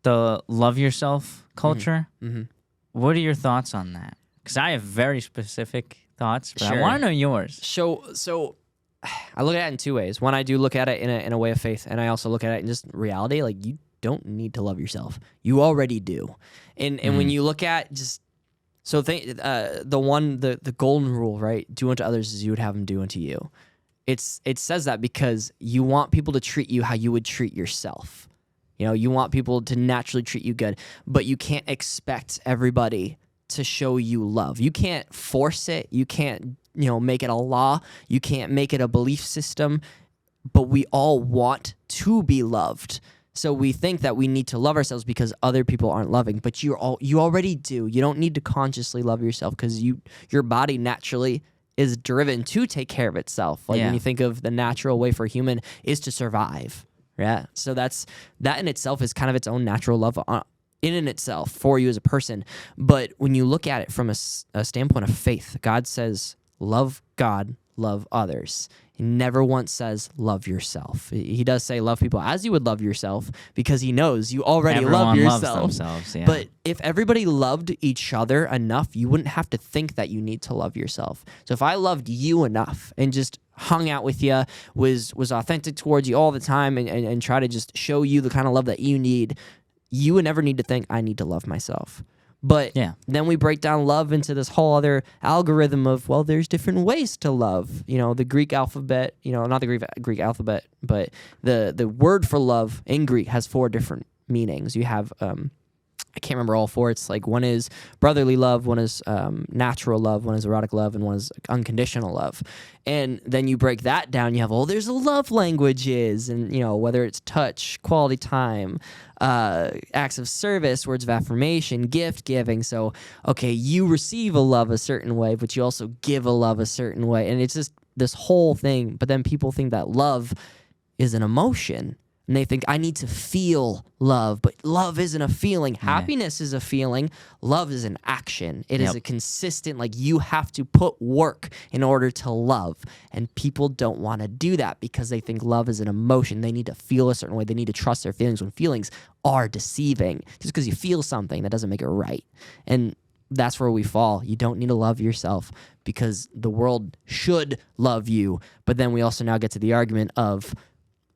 the love yourself culture. Mm-hmm. What are your thoughts on that? Because I have very specific thoughts, but I Sure. want to know yours. So I look at it in two ways. One, I do look at it in a way of faith, and I also look at it in just reality. Like, you don't need to love yourself. You already do. And when you look at just the golden rule, right? Do unto others as you would have them do unto you. It says that because you want people to treat you how you would treat yourself. You know, you want people to naturally treat you good, but you can't expect everybody to show you love. You can't force it. You can't, make it a law. You can't make it a belief system, but we all want to be loved. So we think that we need to love ourselves because other people aren't loving, but you already do. You don't need to consciously love yourself because your body naturally is driven to take care of itself. Like when you think of the natural way for a human is to survive. Yeah. So that in itself is kind of its own natural love in itself for you as a person. But when you look at it from a standpoint of faith, God says, love God, love others. He never once says, love yourself. He does say, love people as you would love yourself because he knows you already love yourself. Loves themselves, yeah. But if everybody loved each other enough, you wouldn't have to think that you need to love yourself. So if I loved you enough and just hung out with you, was authentic towards you all the time and try to just show you the kind of love that you need, you would never need to think, I need to love myself. But then we break down love into this whole other algorithm of, well, there's different ways to love. The Greek alphabet, not the Greek alphabet, but the word for love in Greek has 4 different meanings. You have, I can't remember all 4. It's like one is brotherly love, one is natural love, one is erotic love, and one is unconditional love. And then you break that down, you have, there's the love languages, and whether it's touch, quality time, acts of service, words of affirmation, gift giving. So, okay, you receive a love a certain way, but you also give a love a certain way. And it's just this whole thing. But then people think that love is an emotion. And they think, I need to feel love, but love isn't a feeling. Happiness is a feeling. Love is an action. It is a consistent, you have to put work in order to love. And people don't want to do that because they think love is an emotion. They need to feel a certain way. They need to trust their feelings when feelings are deceiving. Just because you feel something, that doesn't make it right. And that's where we fall. You don't need to love yourself because the world should love you. But then we also now get to the argument of,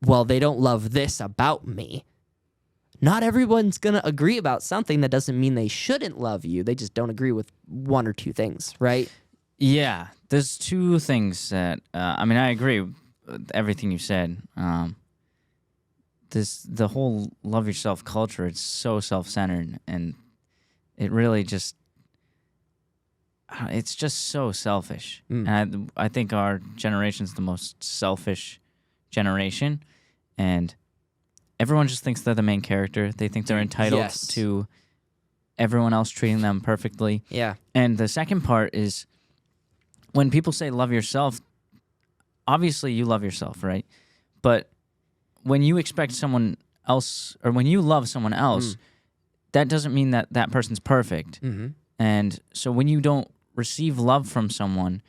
well, they don't love this about me. Not everyone's going to agree about something. That doesn't mean they shouldn't love you. They just don't agree with 1 or 2 things, right? Yeah, there's 2 things that, I agree with everything you said. The whole love yourself culture, it's so self-centered, and it really it's just so selfish. And I think our generation's the most selfish generation, and everyone just thinks they're the main character. They think they're entitled to everyone else treating them perfectly. Yeah. And the second part is when people say love yourself, obviously you love yourself, right? But when you expect someone else, or when you love someone else, that doesn't mean that that person's perfect. Mm-hmm. And so when you don't receive love from someone,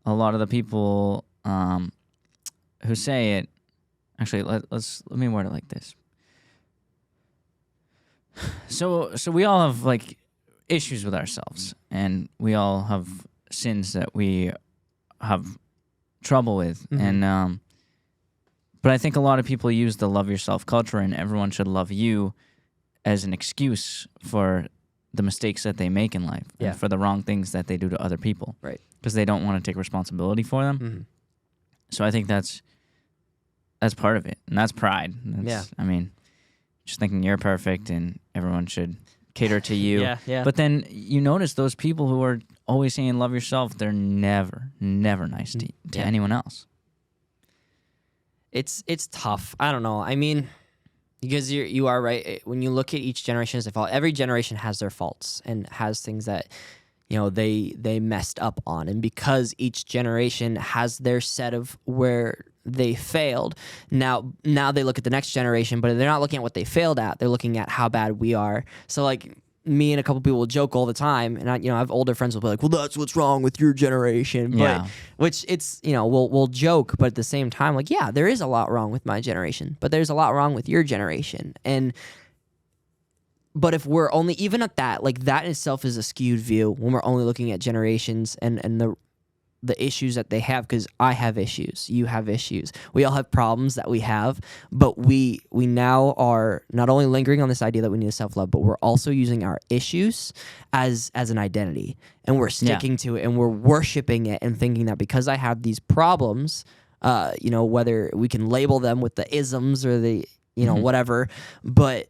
a lot of the people who say it, actually, let me word it like this. So we all have issues with ourselves, and we all have sins that we have trouble with, and but I think a lot of people use the love yourself culture and everyone should love you as an excuse for the mistakes that they make in life, and for the wrong things that they do to other people, right? Because they don't want to take responsibility for them. So I think that's part of it, and that's pride. Just thinking you're perfect and everyone should cater to you. But then you notice those people who are always saying love yourself, they're never nice to anyone else. It's tough. I don't know. Because you are right. When you look at each generation as a fault, every generation has their faults and has things that they messed up on, and because each generation has their set of where they failed, now they look at the next generation, but they're not looking at what they failed at. They're looking at how bad we are. So me and a couple people will joke all the time, and I have older friends will be like, well, that's what's wrong with your generation. But which it's, we'll joke, but at the same time, there is a lot wrong with my generation, but there's a lot wrong with your generation. And But if we're only even at that, like that in itself is a skewed view when we're only looking at generations and the issues that they have, because I have issues, you have issues, we all have problems that we have, but we now are not only lingering on this idea that we need to self-love, but we're also using our issues as an identity, and we're sticking to it, and we're worshiping it and thinking that because I have these problems, whether we can label them with the isms or the whatever, but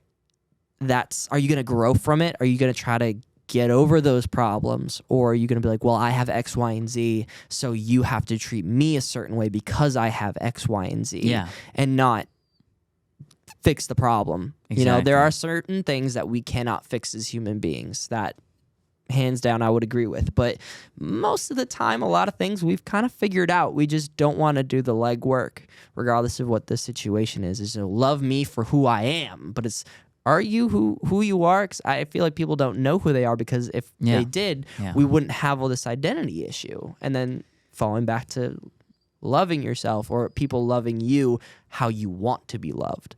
are you going to grow from it? Are you going to try to get over those problems, or are you going to be like, well, I have X, Y, and Z, so you have to treat me a certain way because I have X, Y, and Z, and not fix the problem. Exactly. There are certain things that we cannot fix as human beings that hands down I would agree with, but most of the time, a lot of things we've kind of figured out. We just don't want to do the legwork, regardless of what the situation is love me for who I am, but are you who you are? 'Cause I feel like people don't know who they are, because if they did, we wouldn't have all this identity issue. And then falling back to loving yourself, or people loving you how you want to be loved.